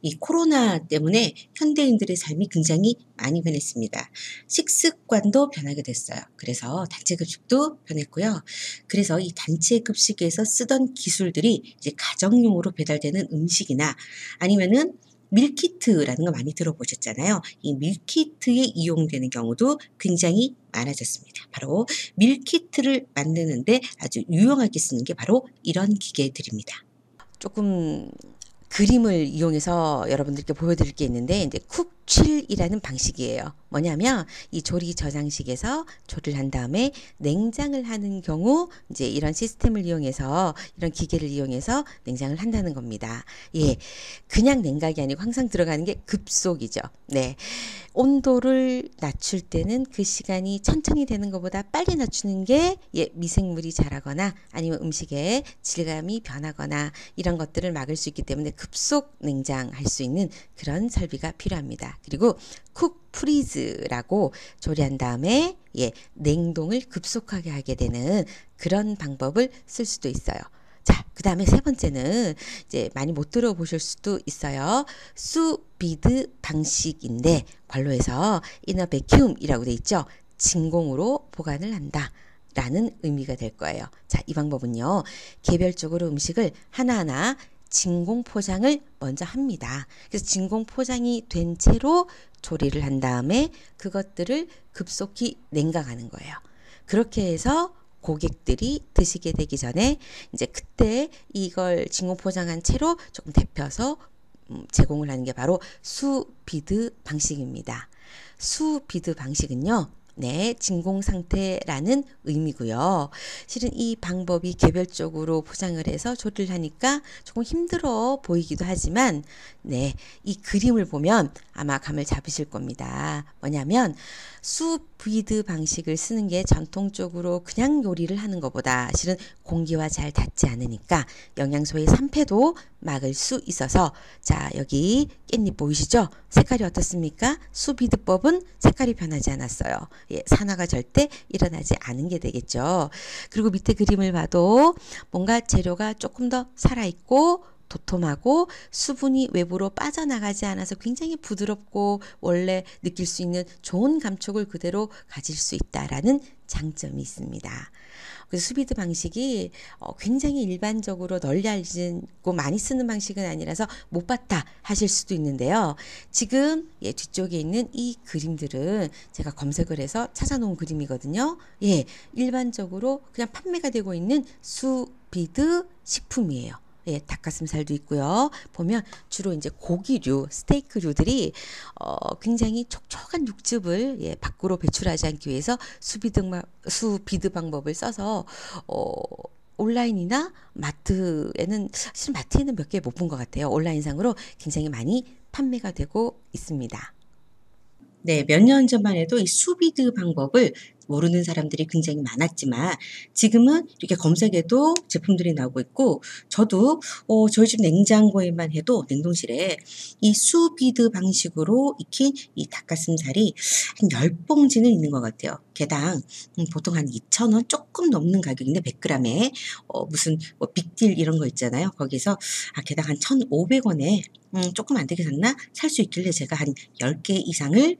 이 코로나 때문에 현대인들의 삶이 굉장히 많이 변했습니다. 식습관도 변하게 됐어요. 그래서 단체 급식도 변했고요. 그래서 이 단체 급식에서 쓰던 기술들이 이제 가정용으로 배달되는 음식이나 아니면은 밀키트라는 거 많이 들어보셨잖아요. 이 밀키트에 이용되는 경우도 굉장히 많아졌습니다. 바로 밀키트를 만드는데 아주 유용하게 쓰는 게 바로 이런 기계들입니다. 조금 그림을 이용해서 여러분들께 보여드릴 게 있는데 이제 쿡칠이라는 방식이에요. 뭐냐면 이 조리 저장식에서 조리를 한 다음에 냉장을 하는 경우 이제 이런 시스템을 이용해서 이런 기계를 이용해서 냉장을 한다는 겁니다. 예, 그냥 냉각이 아니고 항상 들어가는 게 급속이죠. 네, 온도를 낮출 때는 그 시간이 천천히 되는 것보다 빨리 낮추는 게 미생물이 자라거나 아니면 음식의 질감이 변하거나 이런 것들을 막을 수 있기 때문에 급속 냉장할 수 있는 그런 설비가 필요합니다. 그리고 쿡 프리즈라고 조리한 다음에 냉동을 급속하게 하게 되는 그런 방법을 쓸 수도 있어요. 자, 그 다음에 세 번째는 이제 많이 못 들어보실 수도 있어요. 수비드 방식인데 관로에서 이너 베큐움이라고 돼 있죠. 진공으로 보관을 한다. 라는 의미가 될 거예요. 자, 이 방법은요. 개별적으로 음식을 하나하나 진공 포장을 먼저 합니다. 그래서 진공 포장이 된 채로 조리를 한 다음에 그것들을 급속히 냉각하는 거예요. 그렇게 해서 고객들이 드시게 되기 전에 이제 그때 이걸 진공 포장한 채로 조금 데펴서 제공을 하는 게 바로 수비드 방식입니다. 수비드 방식은요. 네, 진공 상태라는 의미고요. 실은 이 방법이 개별적으로 포장을 해서 조리를 하니까 조금 힘들어 보이기도 하지만 네, 이 그림을 보면 아마 감을 잡으실 겁니다. 뭐냐면 수비드 방식을 쓰는 게 전통적으로 그냥 요리를 하는 것보다 실은 공기와 잘 닿지 않으니까 영양소의 산패도 막을 수 있어서 자, 여기 깻잎 보이시죠? 색깔이 어떻습니까? 수비드법은 색깔이 변하지 않았어요. 산화가 절대 일어나지 않은 게 되겠죠. 그리고 밑에 그림을 봐도 뭔가 재료가 조금 더 살아있고 도톰하고 수분이 외부로 빠져나가지 않아서 굉장히 부드럽고 원래 느낄 수 있는 좋은 감촉을 그대로 가질 수 있다라는 장점이 있습니다. 그래서 수비드 방식이 굉장히 일반적으로 널리 알려지고 많이 쓰는 방식은 아니라서 못 봤다 하실 수도 있는데요. 지금 뒤쪽에 있는 이 그림들은 제가 검색을 해서 찾아놓은 그림이거든요. 일반적으로 그냥 판매가 되고 있는 수비드 식품이에요. 닭가슴살도 있고요. 보면 주로 이제 고기류, 스테이크류들이 굉장히 촉촉한 육즙을 밖으로 배출하지 않기 위해서 수비드 방법을 써서 온라인이나 마트에는 사실 마트에는 몇 개 못 본 것 같아요. 온라인상으로 굉장히 많이 판매가 되고 있습니다. 네, 몇 년 전만 해도 이 수비드 방법을 모르는 사람들이 굉장히 많았지만 지금은 이렇게 검색해도 제품들이 나오고 있고 저도 저희 집 냉장고에만 해도 냉동실에 이 수비드 방식으로 익힌 이 닭가슴살이 한 10봉지는 있는 것 같아요. 개당 보통 한 2,000원 조금 넘는 가격인데 100g에 무슨 뭐 빅딜 이런 거 있잖아요. 거기서 개당 한 1,500원에 조금 안 되게 샀나? 살 수 있길래 제가 한 10개 이상을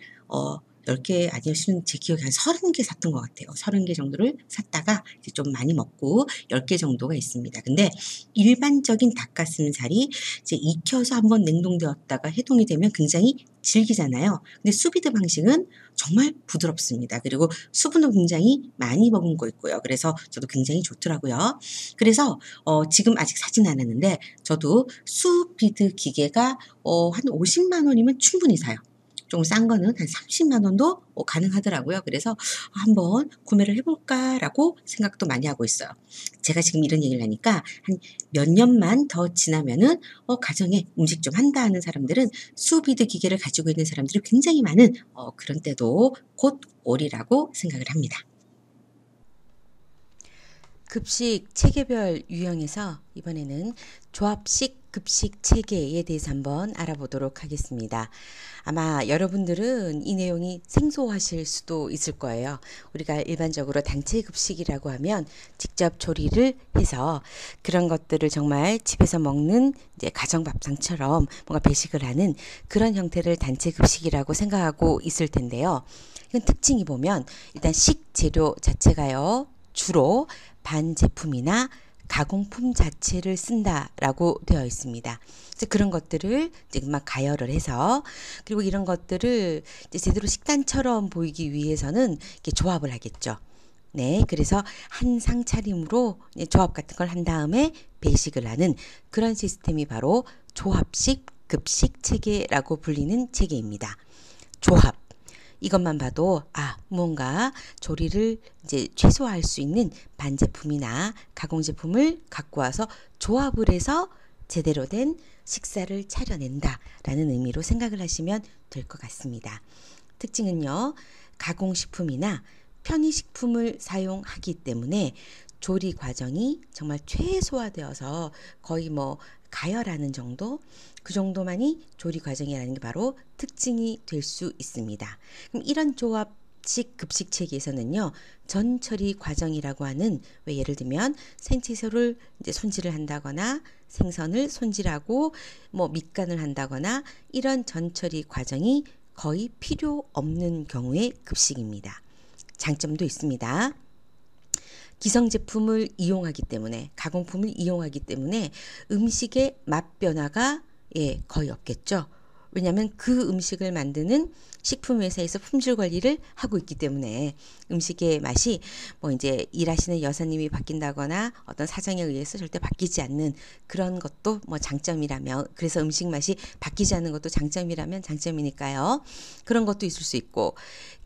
10개 아니었으면 제 기억에 한 30개 샀던 것 같아요. 30개 정도를 샀다가 이제 좀 많이 먹고 10개 정도가 있습니다. 근데 일반적인 닭가슴살이 이제 익혀서 한번 냉동되었다가 해동이 되면 굉장히 질기잖아요. 근데 수비드 방식은 정말 부드럽습니다. 그리고 수분도 굉장히 많이 머금고 있고요. 그래서 저도 굉장히 좋더라고요. 그래서 지금 아직 사진 않았는데 저도 수비드 기계가 한 50만 원이면 충분히 사요. 좀 싼 거는 한 30만 원도 가능하더라고요. 그래서 한번 구매를 해볼까라고 생각도 많이 하고 있어요. 제가 지금 이런 얘기를 하니까 한 몇 년만 더 지나면은 가정에 음식 좀 한다 하는 사람들은 수비드 기계를 가지고 있는 사람들이 굉장히 많은 그런 때도 곧 오리라고 생각을 합니다. 급식 체계별 유형에서 이번에는 조합식 급식 체계에 대해서 한번 알아보도록 하겠습니다. 아마 여러분들은 이 내용이 생소하실 수도 있을 거예요. 우리가 일반적으로 단체 급식이라고 하면 직접 조리를 해서 그런 것들을 정말 집에서 먹는 이제 가정밥상처럼 뭔가 배식을 하는 그런 형태를 단체 급식이라고 생각하고 있을 텐데요. 이건 특징이 보면 일단 식재료 자체가요, 주로 반제품이나 가공품 자체를 쓴다라고 되어 있습니다. 그래서 그런 것들을 이제 막 가열을 해서, 그리고 이런 것들을 이제 제대로 식단처럼 보이기 위해서는 이렇게 조합을 하겠죠. 네, 그래서 한 상차림으로 조합 같은 걸 한 다음에 배식을 하는 그런 시스템이 바로 조합식 급식 체계라고 불리는 체계입니다. 조합. 이것만 봐도 뭔가 조리를 이제 최소화할 수 있는 반제품이나 가공제품을 갖고 와서 조합을 해서 제대로 된 식사를 차려낸다라는 의미로 생각을 하시면 될 것 같습니다. 특징은요, 가공식품이나 편의식품을 사용하기 때문에 조리 과정이 정말 최소화되어서 거의 뭐 가열하는 정도, 그 정도만이 조리 과정이라는 게 바로 특징이 될 수 있습니다. 그럼 이런 조합식 급식 체계에서는요, 전처리 과정이라고 하는, 왜 예를 들면 생채소를 이제 손질을 한다거나 생선을 손질하고 뭐 밑간을 한다거나 이런 전처리 과정이 거의 필요 없는 경우의 급식입니다. 장점도 있습니다. 기성 제품을 이용하기 때문에, 가공품을 이용하기 때문에 음식의 맛 변화가 거의 없겠죠. 왜냐하면 그 음식을 만드는 식품 회사에서 품질 관리를 하고 있기 때문에 음식의 맛이 뭐 이제 일하시는 여사님이 바뀐다거나 어떤 사정에 의해서 절대 바뀌지 않는 그런 것도 뭐 장점이라면, 그래서 음식 맛이 바뀌지 않는 것도 장점이라면 장점이니까요. 그런 것도 있을 수 있고,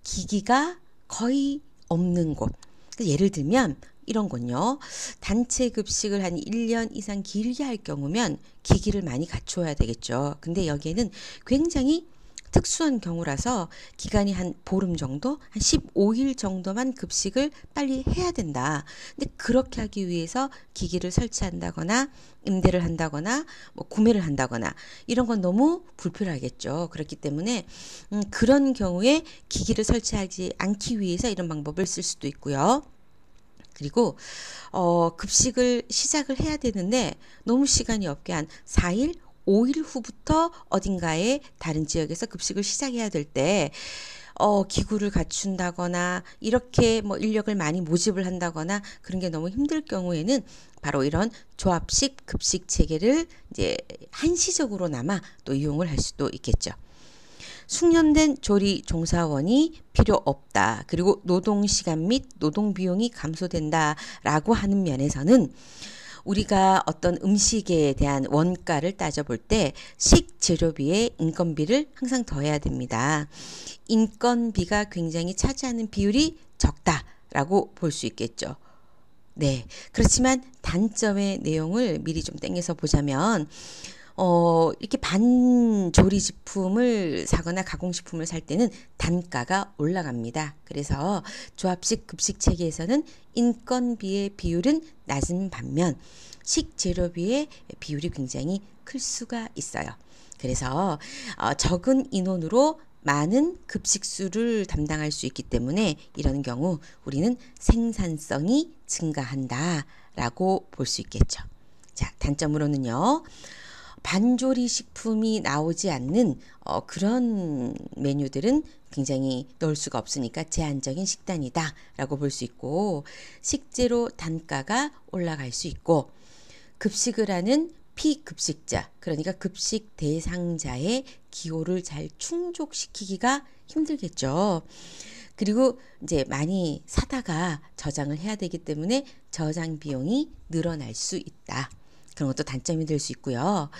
기기가 거의 없는 곳. 예를 들면 이런 건요, 단체 급식을 한 1년 이상 길게 할 경우면 기기를 많이 갖춰야 되겠죠. 근데 여기에는 굉장히 특수한 경우라서 기간이 한 보름 정도, 한 15일 정도만 급식을 빨리 해야 된다. 근데 그렇게 하기 위해서 기기를 설치한다거나 임대를 한다거나 뭐 구매를 한다거나 이런 건 너무 불필요하겠죠. 그렇기 때문에 그런 경우에 기기를 설치하지 않기 위해서 이런 방법을 쓸 수도 있고요. 그리고 급식을 시작을 해야 되는데 너무 시간이 없게 한 4일, 5일 후부터 어딘가에 다른 지역에서 급식을 시작해야 될 때 기구를 갖춘다거나 이렇게 뭐 인력을 많이 모집을 한다거나 그런 게 너무 힘들 경우에는 바로 이런 조합식 급식 체계를 이제 한시적으로나마 또 이용을 할 수도 있겠죠. 숙련된 조리 종사원이 필요 없다. 그리고 노동시간 및 노동비용이 감소된다라고 하는 면에서는 우리가 어떤 음식에 대한 원가를 따져볼 때 식재료비에 인건비를 항상 더해야 됩니다. 인건비가 굉장히 차지하는 비율이 적다라고 볼 수 있겠죠. 네. 그렇지만 단점의 내용을 미리 좀 땡겨서 보자면 이렇게 반조리식품을 사거나 가공식품을 살 때는 단가가 올라갑니다. 그래서 조합식 급식 체계에서는 인건비의 비율은 낮은 반면 식재료비의 비율이 굉장히 클 수가 있어요. 그래서 적은 인원으로 많은 급식수를 담당할 수 있기 때문에 이런 경우 우리는 생산성이 증가한다라고 볼 수 있겠죠. 자, 단점으로는요, 반조리 식품이 나오지 않는 그런 메뉴들은 굉장히 넣을 수가 없으니까 제한적인 식단이다라고 볼 수 있고, 식재료 단가가 올라갈 수 있고, 급식을 하는 피급식자, 그러니까 급식 대상자의 기호를 잘 충족시키기가 힘들겠죠. 그리고 이제 많이 사다가 저장을 해야 되기 때문에 저장 비용이 늘어날 수 있다. 그런 것도 단점이 될 수 있고요.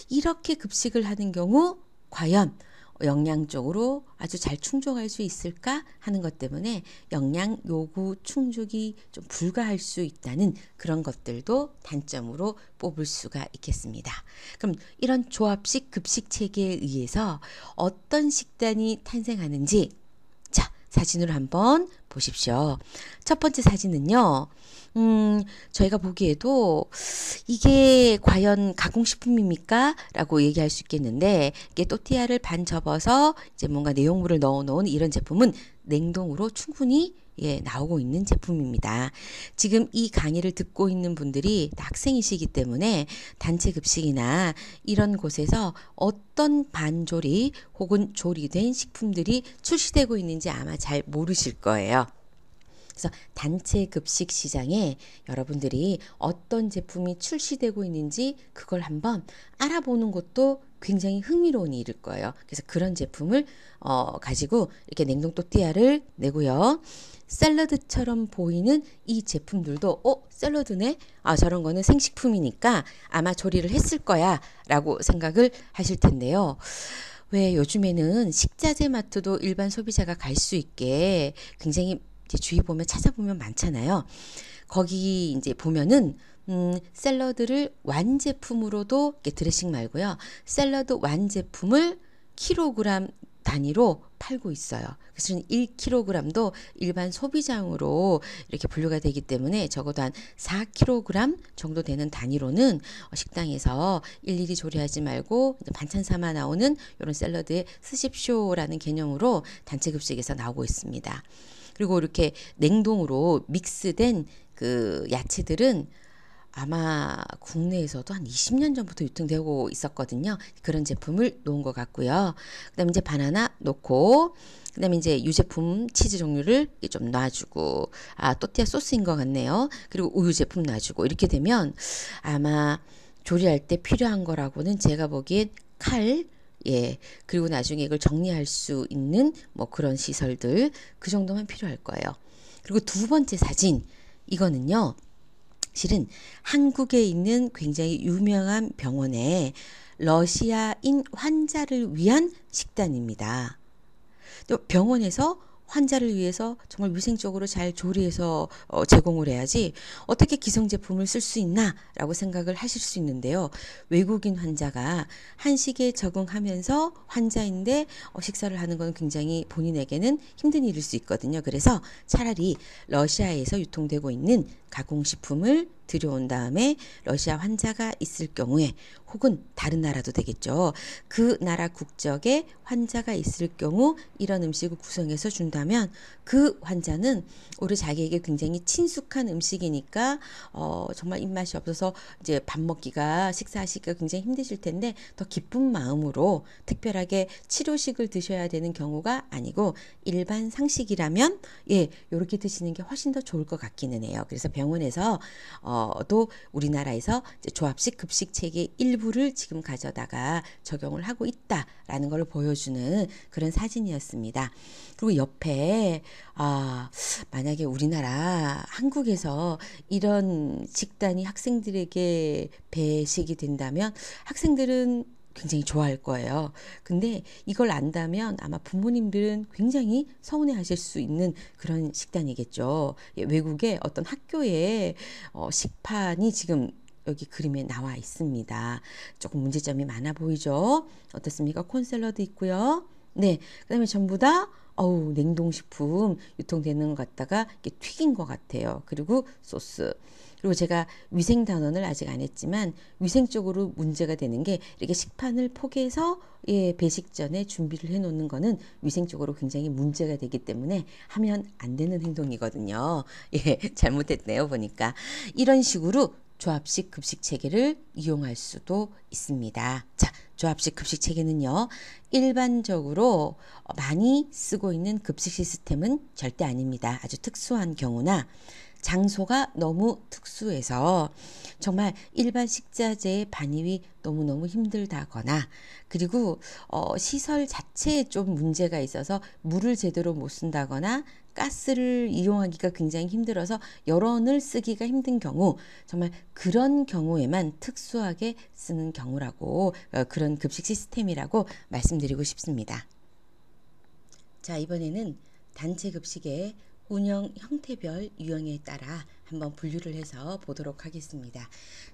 이렇게 급식을 하는 경우 과연 영양적으로 아주 잘 충족할 수 있을까 하는 것 때문에 영양 요구 충족이 좀 불가할 수 있다는 그런 것들도 단점으로 뽑을 수가 있겠습니다. 그럼 이런 조합식 급식 체계에 의해서 어떤 식단이 탄생하는지, 자, 사진으로 한번 보십시오. 첫 번째 사진은요. 저희가 보기에도 이게 과연 가공식품입니까? 라고 얘기할 수 있겠는데, 이게 또띠아를 반 접어서 이제 뭔가 내용물을 넣어 놓은 이런 제품은 냉동으로 충분히 나오고 있는 제품입니다. 지금 이 강의를 듣고 있는 분들이 학생이시기 때문에 단체 급식이나 이런 곳에서 어떤 반조리 혹은 조리된 식품들이 출시되고 있는지 아마 잘 모르실 거예요. 그래서 단체 급식 시장에 여러분들이 어떤 제품이 출시되고 있는지 그걸 한번 알아보는 것도 굉장히 흥미로운 일일 거예요. 그래서 그런 제품을 가지고 이렇게 냉동 또띠아를 내고요. 샐러드처럼 보이는 이 제품들도 샐러드네? 저런 거는 생식품이니까 아마 조리를 했을 거야 라고 생각을 하실 텐데요. 왜 요즘에는 식자재 마트도 일반 소비자가 갈 수 있게 굉장히 이제 주위 보면 찾아보면 많잖아요. 거기 이제 보면은 샐러드를 완제품으로도 이렇게 드레싱 말고요. 샐러드 완제품을 킬로그램 단위로 팔고 있어요. 그래서 1kg도 일반 소비장으로 이렇게 분류가 되기 때문에 적어도 한 4kg 정도 되는 단위로는 식당에서 일일이 조리하지 말고 반찬 삼아 나오는 이런 샐러드에 쓰십쇼라는 개념으로 단체 급식에서 나오고 있습니다. 그리고 이렇게 냉동으로 믹스된 그 야채들은 아마 국내에서도 한 20년 전부터 유통되고 있었거든요. 그런 제품을 놓은 것 같고요. 그다음에 이제 바나나 놓고, 그다음에 이제 유제품 치즈 종류를 좀 놔주고, 또띠아 소스인 것 같네요. 그리고 우유 제품 놔주고 이렇게 되면 아마 조리할 때 필요한 거라고는 제가 보기엔 칼, 그리고 나중에 이걸 정리할 수 있는 뭐 그런 시설들 그 정도만 필요할 거예요. 그리고 두 번째 사진, 이거는요. 실은 한국에 있는 굉장히 유명한 병원에 러시아인 환자를 위한 식단입니다. 또 병원에서 환자를 위해서 정말 위생적으로 잘 조리해서 제공을 해야지 어떻게 기성제품을 쓸 수 있나라고 생각을 하실 수 있는데요. 외국인 환자가 한식에 적응하면서 환자인데 식사를 하는 건 굉장히 본인에게는 힘든 일일 수 있거든요. 그래서 차라리 러시아에서 유통되고 있는 가공식품을 들여온 다음에 러시아 환자가 있을 경우에, 혹은 다른 나라도 되겠죠. 그 나라 국적의 환자가 있을 경우 이런 음식을 구성해서 준다면 그 환자는 오히려 자기에게 굉장히 친숙한 음식이니까 정말 입맛이 없어서 이제 밥 먹기가, 식사하시기가 굉장히 힘드실 텐데 더 기쁜 마음으로 특별하게 치료식을 드셔야 되는 경우가 아니고 일반 상식이라면 요렇게 드시는 게 훨씬 더 좋을 것 같기는 해요. 그래서 병원에서 또 우리나라에서 이제 조합식 급식 체계 일부를 지금 가져다가 적용을 하고 있다라는 걸 보여주는 그런 사진이었습니다. 그리고 옆에 만약에 우리나라 한국에서 이런 식단이 학생들에게 배식이 된다면 학생들은 굉장히 좋아할 거예요. 근데 이걸 안다면 아마 부모님들은 굉장히 서운해 하실 수 있는 그런 식단이겠죠. 외국의 어떤 학교에 식판이 지금 여기 그림에 나와 있습니다. 조금 문제점이 많아 보이죠? 어떻습니까? 콘샐러드 있고요. 네, 그다음에 전부 다 냉동식품 유통되는 것 같다가 이렇게 튀긴 것 같아요. 그리고 소스. 그리고 제가 위생 단원을 아직 안 했지만 위생적으로 문제가 되는 게 이렇게 식판을 포개서 배식 전에 준비를 해 놓는 거는 위생적으로 굉장히 문제가 되기 때문에 하면 안 되는 행동이거든요. 잘못했네요, 보니까. 이런 식으로 조합식 급식 체계를 이용할 수도 있습니다. 자, 조합식 급식 체계는요, 일반적으로 많이 쓰고 있는 급식 시스템은 절대 아닙니다. 아주 특수한 경우나 장소가 너무 특수해서 정말 일반 식자재의 반입이 너무너무 힘들다거나, 그리고 시설 자체에 좀 문제가 있어서 물을 제대로 못 쓴다거나 가스를 이용하기가 굉장히 힘들어서 열원을 쓰기가 힘든 경우, 정말 그런 경우에만 특수하게 쓰는 경우라고, 그런 급식 시스템이라고 말씀드리고 싶습니다. 자, 이번에는 단체 급식의 운영 형태별 유형에 따라 한번 분류를 해서 보도록 하겠습니다.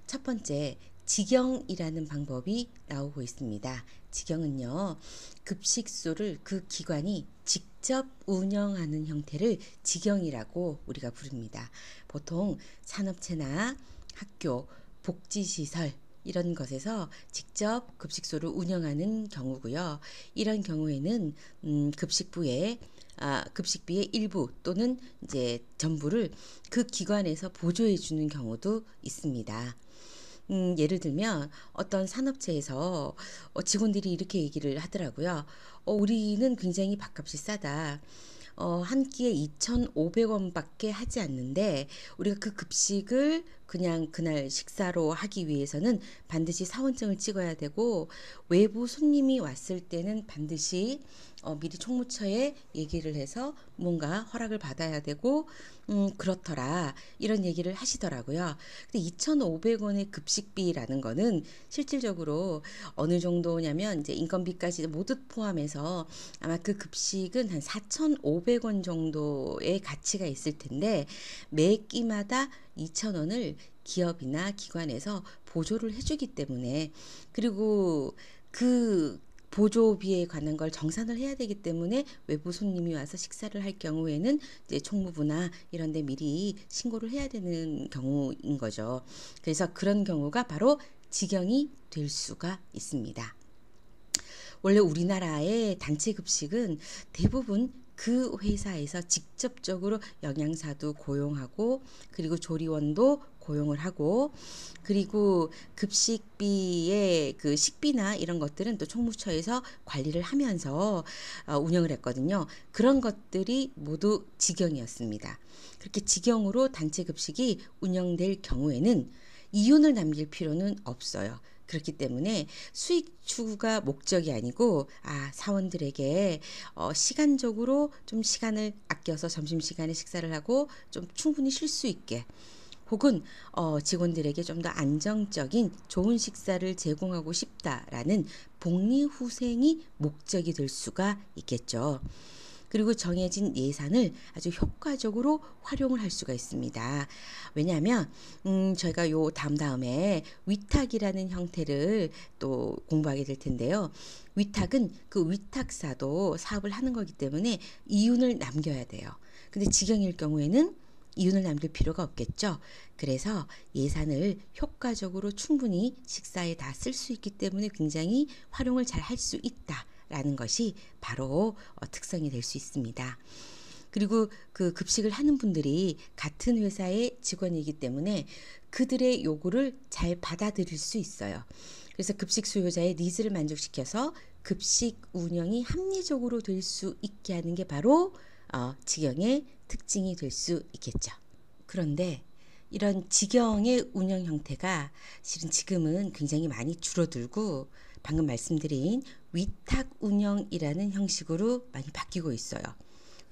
첫 번째, 직영이라는 방법이 나오고 있습니다. 직영은요, 급식소를 그 기관이 직접 운영하는 형태를 직영이라고 우리가 부릅니다. 보통 산업체나 학교, 복지시설 이런 것에서 직접 급식소를 운영하는 경우고요. 이런 경우에는 급식비의 일부 또는 이제 전부를 그 기관에서 보조해 주는 경우도 있습니다. 예를 들면 어떤 산업체에서 직원들이 이렇게 얘기를 하더라고요. 우리는 굉장히 밥값이 싸다. 한 끼에 2,500원밖에 하지 않는데 우리가 그 급식을 그냥 그날 식사로 하기 위해서는 반드시 사원증을 찍어야 되고 외부 손님이 왔을 때는 반드시 미리 총무처에 얘기를 해서 뭔가 허락을 받아야 되고 그렇더라 이런 얘기를 하시더라고요. 근데 2,500원의 급식비라는 거는 실질적으로 어느 정도냐면 이제 인건비까지 모두 포함해서 아마 그 급식은 한 4,500원 정도의 가치가 있을 텐데 매 끼마다 2,000원을 기업이나 기관에서 보조를 해주기 때문에 그리고 그 보조비에 관한 걸 정산을 해야 되기 때문에 외부 손님이 와서 식사를 할 경우에는 이제 총무부나 이런 데 미리 신고를 해야 되는 경우인 거죠. 그래서 그런 경우가 바로 직영이 될 수가 있습니다. 원래 우리나라의 단체 급식은 대부분 그 회사에서 직접적으로 영양사도 고용하고 그리고 조리원도 고용을 하고 그리고 급식비의 그 식비나 이런 것들은 또 총무처에서 관리를 하면서 운영을 했거든요. 그런 것들이 모두 직영이었습니다. 그렇게 직영으로 단체 급식이 운영될 경우에는 이윤을 남길 필요는 없어요. 그렇기 때문에 수익 추구가 목적이 아니고 사원들에게 시간적으로 좀 시간을 아껴서 점심시간에 식사를 하고 좀 충분히 쉴 수 있게 혹은 직원들에게 좀 더 안정적인 좋은 식사를 제공하고 싶다라는 복리후생이 목적이 될 수가 있겠죠. 그리고 정해진 예산을 아주 효과적으로 활용을 할 수가 있습니다. 왜냐하면 저희가 요 다음에 위탁이라는 형태를 또 공부하게 될 텐데요. 위탁은 그 위탁사도 사업을 하는 거기 때문에 이윤을 남겨야 돼요. 근데 직영일 경우에는 이윤을 남길 필요가 없겠죠. 그래서 예산을 효과적으로 충분히 식사에 다 쓸 수 있기 때문에 굉장히 활용을 잘 할 수 있다. 라는 것이 바로 특성이 될 수 있습니다. 그리고 그 급식을 하는 분들이 같은 회사의 직원이기 때문에 그들의 요구를 잘 받아들일 수 있어요. 그래서 급식 수요자의 니즈를 만족시켜서 급식 운영이 합리적으로 될 수 있게 하는 게 바로 직영의 특징이 될 수 있겠죠. 그런데 이런 직영의 운영 형태가 실은 지금은 굉장히 많이 줄어들고 방금 말씀드린 위탁 운영이라는 형식으로 많이 바뀌고 있어요.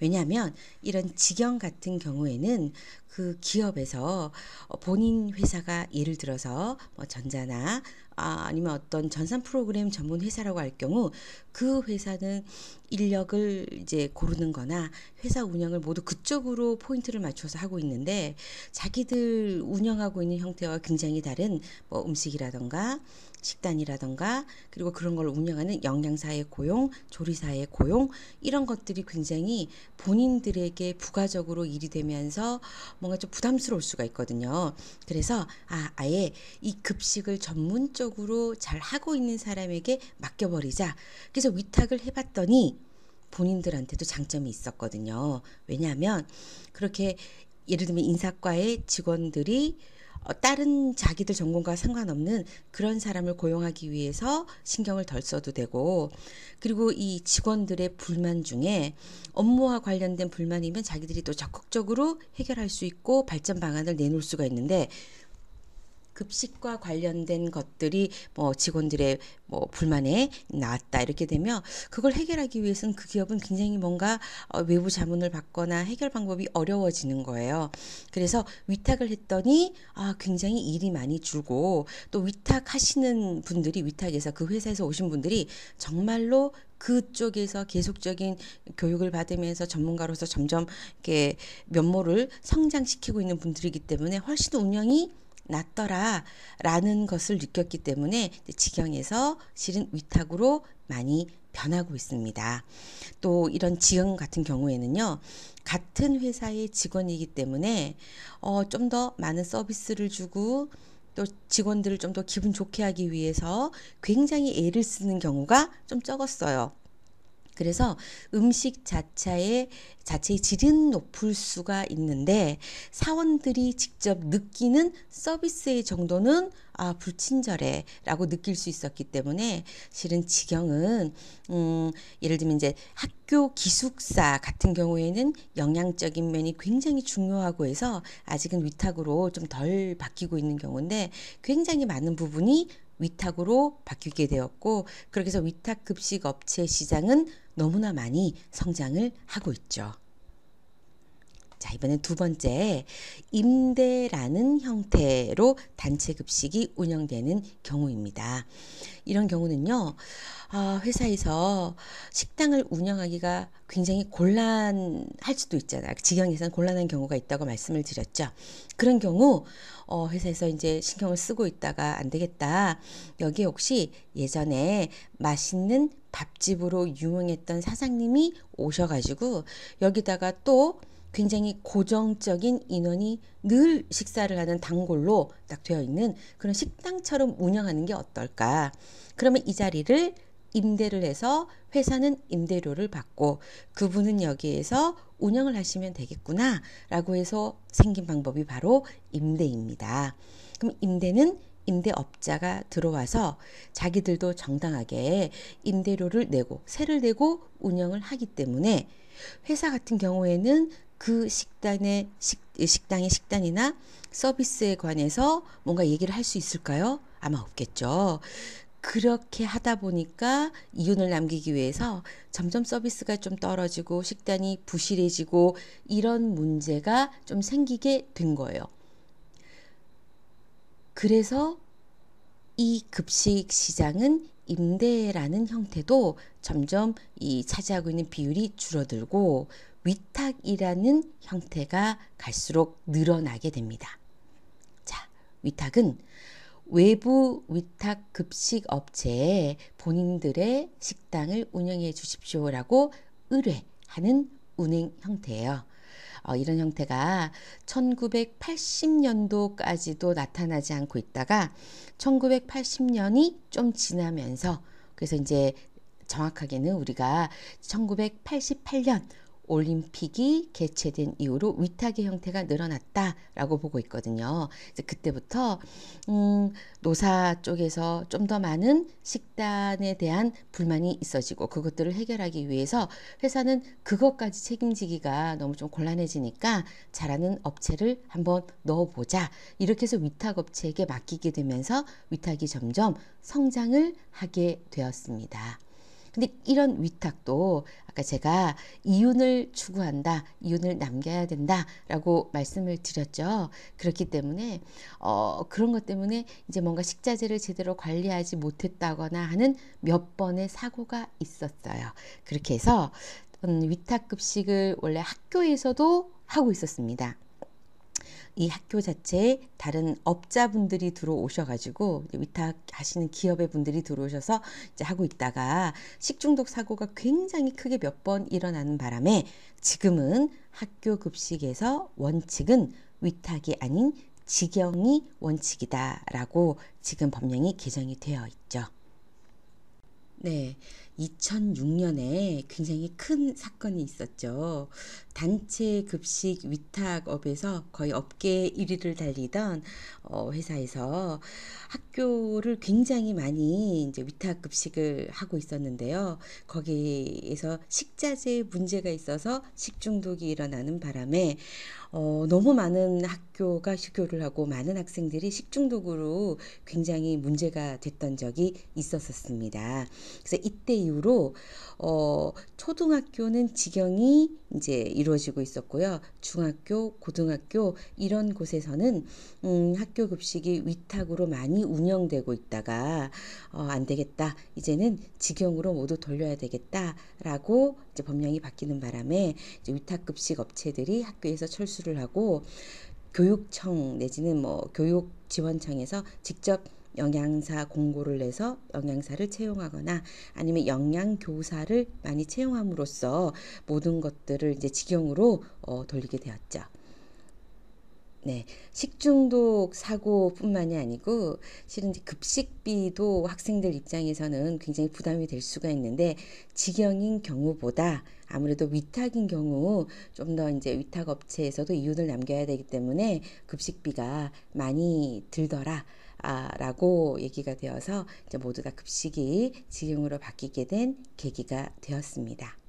왜냐하면 이런 직영 같은 경우에는 그 기업에서 본인 회사가 예를 들어서 전자나 아니면 어떤 전산 프로그램 전문 회사라고 할 경우 그 회사는 인력을 이제 고르는 거나 회사 운영을 모두 그쪽으로 포인트를 맞춰서 하고 있는데 자기들 운영하고 있는 형태와 굉장히 다른 음식이라던가 식단이라던가 그리고 그런 걸 운영하는 영양사의 고용, 조리사의 고용 이런 것들이 굉장히 본인들에게 부가적으로 일이 되면서 뭔가 좀 부담스러울 수가 있거든요. 그래서 아예 이 급식을 전문적으로 잘 하고 있는 사람에게 맡겨버리자. 그래서 위탁을 해봤더니 본인들한테도 장점이 있었거든요. 왜냐하면 그렇게 예를 들면 인사과의 직원들이 다른 자기들 전공과 상관없는 그런 사람을 고용하기 위해서 신경을 덜 써도 되고 그리고 이 직원들의 불만 중에 업무와 관련된 불만이면 자기들이 또 적극적으로 해결할 수 있고 발전 방안을 내놓을 수가 있는데 급식과 관련된 것들이 직원들의 불만에 나왔다 이렇게 되면 그걸 해결하기 위해서는 그 기업은 굉장히 뭔가 외부 자문을 받거나 해결 방법이 어려워지는 거예요. 그래서 위탁을 했더니 굉장히 일이 많이 줄고 또 위탁하시는 분들이 위탁에서 그 회사에서 오신 분들이 정말로 그쪽에서 계속적인 교육을 받으면서 전문가로서 점점 이렇게 면모를 성장시키고 있는 분들이기 때문에 훨씬 운영이 낫더라라는 것을 느꼈기 때문에 직영에서 실은 위탁으로 많이 변하고 있습니다. 또 이런 직영 같은 경우에는요, 같은 회사의 직원이기 때문에 좀 더 많은 서비스를 주고 또 직원들을 좀 더 기분 좋게 하기 위해서 굉장히 애를 쓰는 경우가 좀 적었어요. 그래서 음식 자체의 질은 높을 수가 있는데 사원들이 직접 느끼는 서비스의 정도는 불친절해라고 느낄 수 있었기 때문에 실은 직영은 예를 들면 이제 학교 기숙사 같은 경우에는 영양적인 면이 굉장히 중요하고 해서 아직은 위탁으로 좀 덜 바뀌고 있는 경우인데 굉장히 많은 부분이 위탁으로 바뀌게 되었고 그렇게 해서 위탁 급식 업체 시장은 너무나 많이 성장을 하고 있죠. 자, 이번엔 두 번째, 임대라는 형태로 단체 급식이 운영되는 경우입니다. 이런 경우는요, 회사에서 식당을 운영하기가 굉장히 곤란할 수도 있잖아요. 직영에서는 곤란한 경우가 있다고 말씀을 드렸죠. 그런 경우, 회사에서 이제 신경을 쓰고 있다가 안 되겠다. 여기 혹시 예전에 맛있는 밥집으로 유명했던 사장님이 오셔가지고 여기다가 또 굉장히 고정적인 인원이 늘 식사를 하는 단골로 딱 되어 있는 그런 식당처럼 운영하는 게 어떨까? 그러면 이 자리를 임대를 해서 회사는 임대료를 받고 그분은 여기에서 운영을 하시면 되겠구나 라고 해서 생긴 방법이 바로 임대입니다. 그럼 임대는 임대업자가 들어와서 자기들도 정당하게 임대료를 내고 세를 내고 운영을 하기 때문에 회사 같은 경우에는 그 식당의 식단이나 서비스에 관해서 뭔가 얘기를 할 수 있을까요? 아마 없겠죠. 그렇게 하다 보니까 이윤을 남기기 위해서 점점 서비스가 좀 떨어지고 식단이 부실해지고 이런 문제가 좀 생기게 된 거예요. 그래서 이 급식 시장은 임대라는 형태도 점점 차지하고 있는 비율이 줄어들고 위탁이라는 형태가 갈수록 늘어나게 됩니다. 자, 위탁은 외부 위탁 급식 업체에 본인들의 식당을 운영해 주십시오라고 의뢰하는 운행 형태예요. 이런 형태가 1980년도까지도 나타나지 않고 있다가 1980년이 좀 지나면서 그래서 이제 정확하게는 우리가 1988년 올림픽이 개최된 이후로 위탁의 형태가 늘어났다라고 보고 있거든요. 이제 그때부터 노사 쪽에서 좀 더 많은 식단에 대한 불만이 있어지고 그것들을 해결하기 위해서 회사는 그것까지 책임지기가 너무 좀 곤란해지니까 잘하는 업체를 한번 넣어보자. 이렇게 해서 위탁업체에게 맡기게 되면서 위탁이 점점 성장을 하게 되었습니다. 근데 이런 위탁도 아까 제가 이윤을 추구한다, 이윤을 남겨야 된다라고 말씀을 드렸죠. 그렇기 때문에 그런 것 때문에 이제 뭔가 식자재를 제대로 관리하지 못했다거나 하는 몇 번의 사고가 있었어요. 그렇게 해서 위탁 급식을 원래 학교에서도 하고 있었습니다. 이 학교 자체에 다른 업자분들이 들어오셔가지고 위탁하시는 기업의 분들이 들어오셔서 이제 하고 있다가 식중독 사고가 굉장히 크게 몇 번 일어나는 바람에 지금은 학교 급식에서 원칙은 위탁이 아닌 직영이 원칙이다라고 지금 법령이 개정이 되어 있죠. 네, 2006년에 굉장히 큰 사건이 있었죠. 단체 급식 위탁업에서 거의 업계 1위를 달리던 회사에서 학교를 굉장히 많이 이제 위탁 급식을 하고 있었는데요. 거기에서 식자재 문제가 있어서 식중독이 일어나는 바람에 너무 많은 학교가 휴교를 하고 많은 학생들이 식중독으로 굉장히 문제가 됐던 적이 있었습니다. 그래서 이때 이후로 초등학교는 직영이 이제 이루어지고 있었고요. 중학교, 고등학교 이런 곳에서는 학교 급식이 위탁으로 많이 운영되고 있다가 안 되겠다. 이제는 직영으로 모두 돌려야 되겠다라고 이제 법령이 바뀌는 바람에 이제 위탁 급식 업체들이 학교에서 철수를 하고 교육청 내지는 뭐 교육지원청에서 직접 영양사 공고를 내서 영양사를 채용하거나 아니면 영양교사를 많이 채용함으로써 모든 것들을 이제 직영으로 돌리게 되었죠. 네, 식중독 사고뿐만이 아니고 실은 이제 급식비도 학생들 입장에서는 굉장히 부담이 될 수가 있는데 직영인 경우보다 아무래도 위탁인 경우 좀 더 이제 위탁 업체에서도 이윤을 남겨야 되기 때문에 급식비가 많이 들더라. 라고 얘기가 되어서 이제 모두 다 급식이 직영으로 바뀌게 된 계기가 되었습니다.